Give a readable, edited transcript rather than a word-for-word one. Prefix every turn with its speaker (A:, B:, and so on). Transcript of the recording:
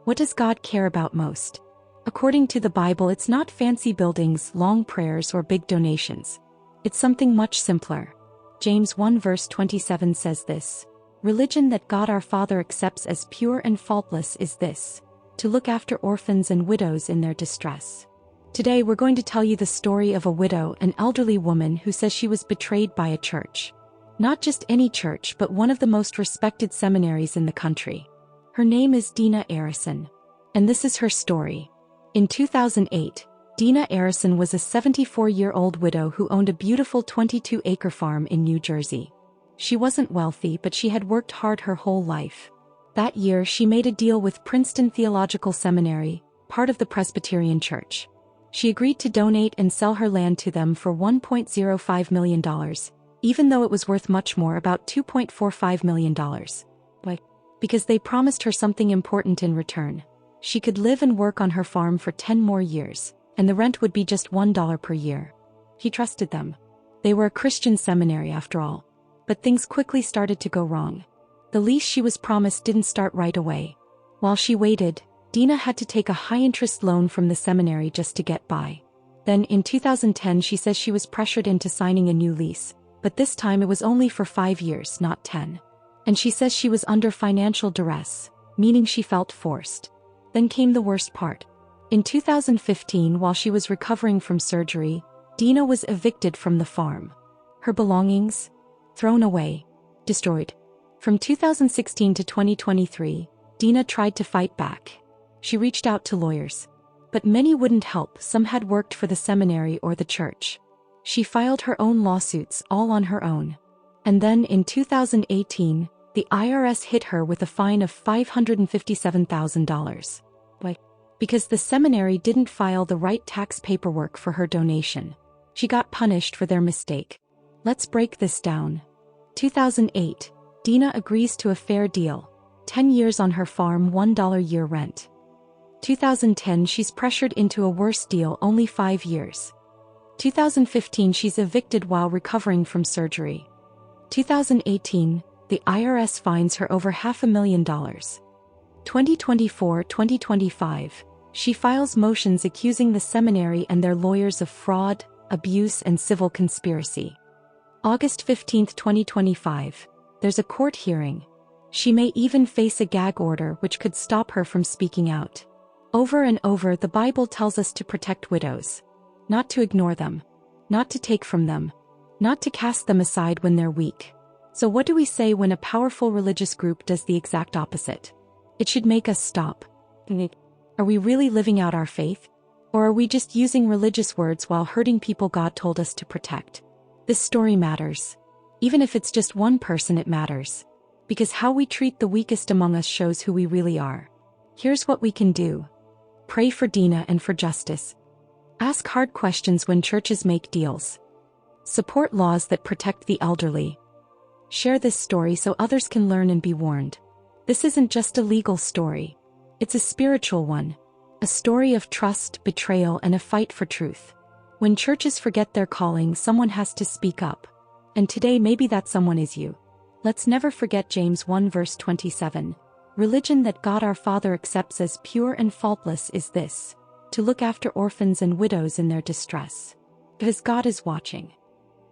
A: What does God care about most? According to the Bible, it's not fancy buildings, long prayers, or big donations. It's something much simpler. James 1 verse 27 says this: "Religion that God our Father accepts as pure and faultless is this, to look after orphans and widows in their distress." Today we're going to tell you the story of a widow, an elderly woman who says she was betrayed by a church. Not just any church, but one of the most respected seminaries in the country. Her name is Dena Arrison. And this is her story. In 2008, Dena Arrison was a 74-year-old widow who owned a beautiful 22-acre farm in New Jersey. She wasn't wealthy, but she had worked hard her whole life. That year, she made a deal with Princeton Theological Seminary, part of the Presbyterian Church. She agreed to donate and sell her land to them for $1.05 million, even though it was worth much more, about $2.45 million. Why? Because they promised her something important in return. She could live and work on her farm for 10 more years, and the rent would be just $1 per year. He trusted them. They were a Christian seminary after all. But things quickly started to go wrong. The lease she was promised didn't start right away. While she waited, Dena had to take a high-interest loan from the seminary just to get by. Then, in 2010, she says she was pressured into signing a new lease, but this time it was only for 5 years, not 10. And she says she was under financial duress, meaning she felt forced. Then came the worst part. In 2015, while she was recovering from surgery, Dena was evicted from the farm. Her belongings? Thrown away. Destroyed. From 2016 to 2023, Dena tried to fight back. She reached out to lawyers. But many wouldn't help. Some had worked for the seminary or the church. She filed her own lawsuits, all on her own. And then, in 2018, the IRS hit her with a fine of $557,000. Why? Because the seminary didn't file the right tax paperwork for her donation. She got punished for their mistake. Let's break this down. 2008, Dena agrees to a fair deal. 10 years on her farm, $1 year rent. 2010, she's pressured into a worse deal, only 5 years. 2015, she's evicted while recovering from surgery. 2018, the IRS fines her over $500,000. 2024-2025, she files motions accusing the seminary and their lawyers of fraud, abuse, and civil conspiracy. August 15, 2025, there's a court hearing. She may even face a gag order which could stop her from speaking out. Over and over, the Bible tells us to protect widows. Not to ignore them. Not to take from them. Not to cast them aside when they're weak. So what do we say when a powerful religious group does the exact opposite? It should make us stop. Are we really living out our faith? Or are we just using religious words while hurting people God told us to protect? This story matters. Even if it's just one person, it matters. Because how we treat the weakest among us shows who we really are. Here's what we can do. Pray for Dena and for justice. Ask hard questions when churches make deals. Support laws that protect the elderly. Share this story so others can learn and be warned. This isn't just a legal story. It's a spiritual one. A story of trust, betrayal, and a fight for truth. When churches forget their calling, someone has to speak up. And today maybe that someone is you. Let's never forget James 1 verse 27. Religion that God our Father accepts as pure and faultless is this, to look after orphans and widows in their distress. Because God is watching.